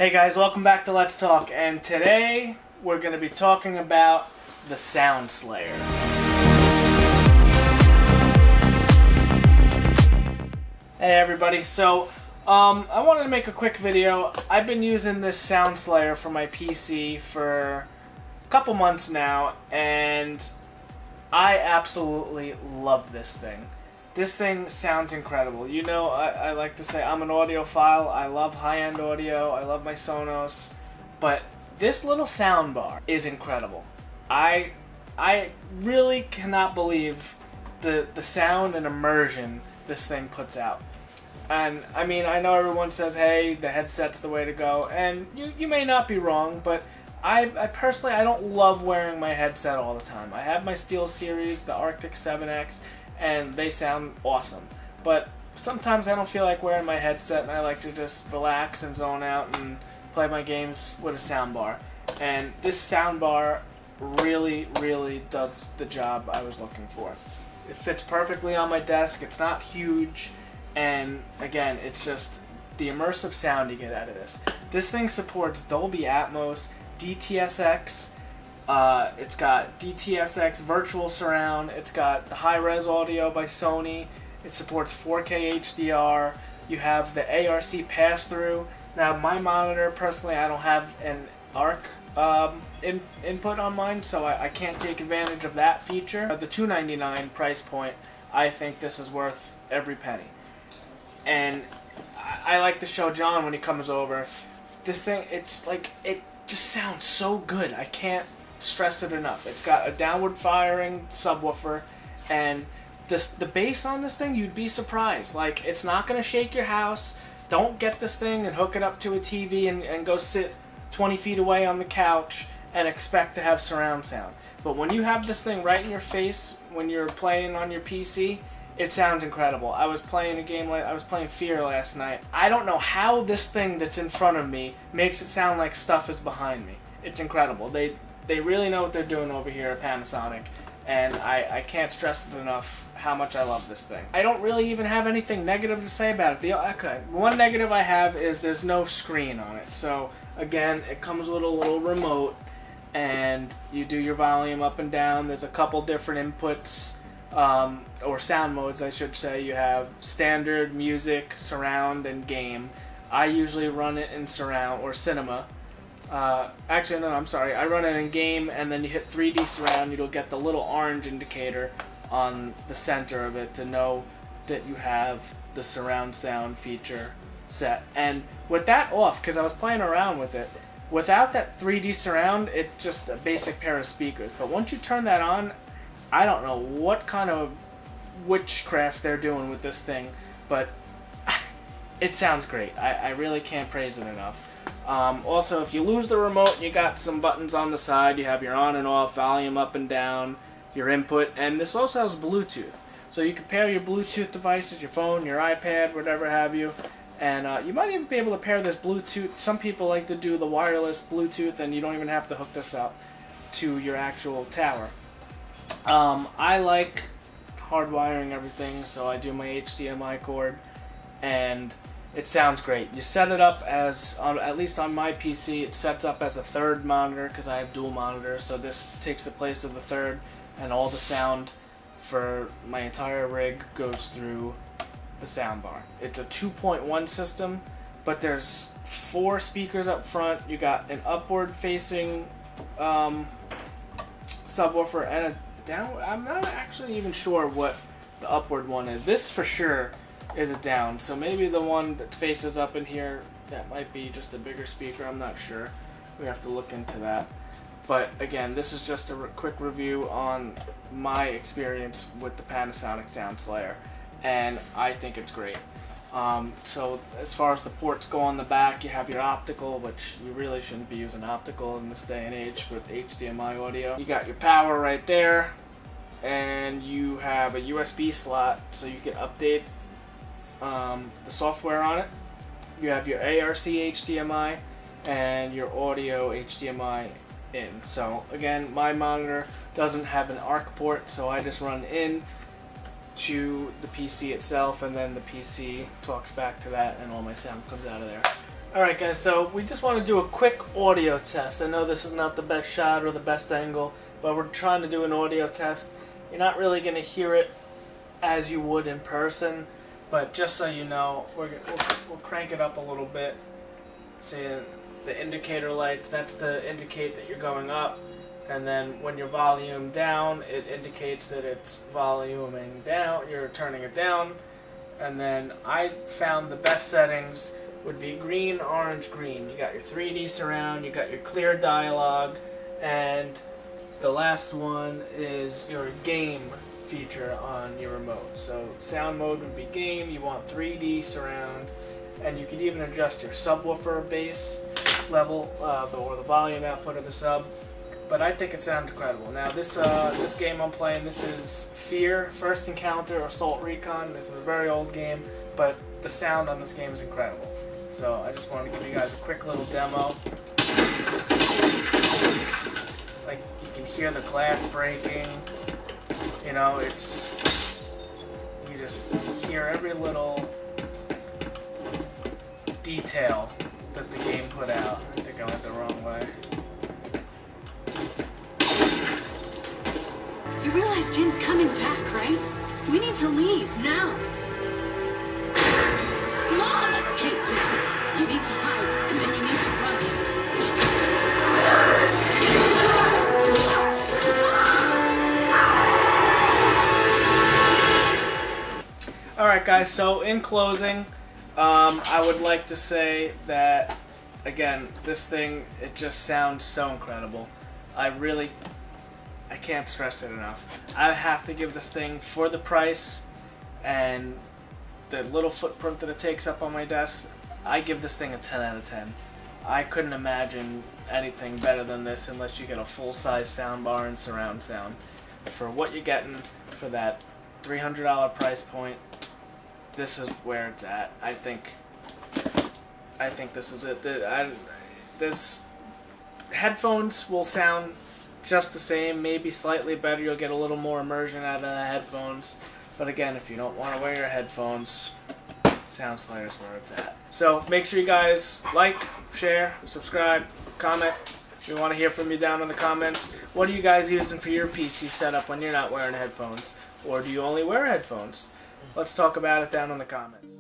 Hey guys, welcome back to Let's Talk, and today we're going to be talking about the Soundslayer. Hey everybody, so I wanted to make a quick video. I've been using this Soundslayer for my PC for a couple months now, and I absolutely love this thing. This thing sounds incredible. You know, I like to say I'm an audiophile. I love high-end audio. I love my Sonos. But this little soundbar is incredible. I really cannot believe the sound and immersion this thing puts out. And, I mean, I know everyone says, hey, the headset's the way to go. And you may not be wrong, but I personally, I don't love wearing my headset all the time. I have my SteelSeries, the Arctic 7X, and they sound awesome. But sometimes I don't feel like wearing my headset, and I like to just relax and zone out and play my games with a soundbar. And this soundbar really, really does the job I was looking for. It fits perfectly on my desk. It's not huge. And again, it's just the immersive sound you get out of this. This thing supports Dolby Atmos, DTSX, it's got DTSX Virtual Surround, it's got the high-res audio by Sony, it supports 4K HDR, you have the ARC pass-through. Now my monitor, personally, I don't have an ARC input on mine, so I can't take advantage of that feature. At the $299 price point, I think this is worth every penny. And I like to show John when he comes over, this thing, it's like, it just sounds so good. I can't stress it enough. It's got a downward firing subwoofer, and the bass on this thing, you'd be surprised. Like, it's not going to shake your house. Don't get this thing and hook it up to a TV and go sit 20 feet away on the couch and expect to have surround sound. But when you have this thing right in your face when you're playing on your PC, it sounds incredible. I was playing a game I was playing Fear last night. I don't know how this thing that's in front of me makes it sound like stuff is behind me. It's incredible. They really know what they're doing over here at Panasonic, and I can't stress it enough how much I love this thing. I don't really even have anything negative to say about it. Okay, one negative I have is there's no screen on it. So again, it comes with a little remote, and you do your volume up and down. There's a couple different inputs, or sound modes I should say. You have standard, music, surround, and game. I usually run it in surround or cinema. Actually, no, I'm sorry. I run it in game, and then you hit 3D surround. You'll get the little orange indicator on the center of it to know that you have the surround sound feature set. And with that off, because I was playing around with it, without that 3D surround, it's just a basic pair of speakers. But once you turn that on, I don't know what kind of witchcraft they're doing with this thing, but it sounds great. I really can't praise it enough. Also, if you lose the remote, you got some buttons on the side. You have your on and off, volume up and down, your input, and this also has Bluetooth. So you can pair your Bluetooth devices, your phone, your iPad, whatever have you, and you might even be able to pair this Bluetooth. Some people like to do the wireless Bluetooth, and you don't even have to hook this up to your actual tower. I like hardwiring everything, so I do my HDMI cord, and it sounds great. You set it up as, at least on my PC, it sets up as a third monitor because I have dual monitors, so this takes the place of the third, and all the sound for my entire rig goes through the soundbar. It's a 2.1 system, but there's 4 speakers up front. You got an upward facing subwoofer and a down. I'm not actually even sure what the upward one is. This for sure is a down, so maybe the one that faces up in here, that might be just a bigger speaker. I'm not sure. We have to look into that. But again, this is just a quick review on my experience with the Panasonic Soundslayer, and I think it's great. So as far as the ports go on the back, you have your optical, which you really shouldn't be using optical in this day and age with HDMI audio. You got your power right there, and you have a USB slot so you can update the software on it. You have your ARC HDMI and your audio HDMI in. So again, my monitor doesn't have an ARC port, so I just run in to the PC itself, and then the PC talks back to that, and all my sound comes out of there. Alright guys, so we just want to do a quick audio test. I know this is not the best shot or the best angle, but we're trying to do an audio test. You're not really going to hear it as you would in person, but just so you know, we'll crank it up a little bit. See the indicator lights, that's to indicate that you're going up, and then when your volume down, it indicates that it's voluming down, you're turning it down. And then I found the best settings would be green, orange, green. You got your 3D surround, you got your clear dialogue, and the last one is your game feature on your remote. So sound mode would be game, you want 3D surround, and you could even adjust your subwoofer bass level or the volume output of the sub. But I think it sounds incredible. Now this game I'm playing, this is Fear, First Encounter, Assault Recon. This is a very old game, but the sound on this game is incredible. So I just wanted to give you guys a quick little demo. Like, you can hear the glass breaking. You know, you just hear every little detail that the game put out. I think I went the wrong way. You realize Jin's coming back, right? We need to leave now. Mom! Hey, listen. You need to hide, and then you need to run. Alright guys, so in closing, I would like to say that, again, this thing, it just sounds so incredible. I can't stress it enough. I have to give this thing, for the price and the little footprint that it takes up on my desk, I give this thing a 10 out of 10. I couldn't imagine anything better than this unless you get a full-size soundbar and surround sound. For what you're getting for that $300 price point, this is where it's at. I think this is it. This headphones will sound just the same, maybe slightly better. You'll get a little more immersion out of the headphones. But again, if you don't want to wear your headphones, Soundslayer is where it's at. So make sure you guys like, share, subscribe, comment. We want to hear from you down in the comments. What are you guys using for your PC setup when you're not wearing headphones? Or do you only wear headphones? Let's talk about it down in the comments.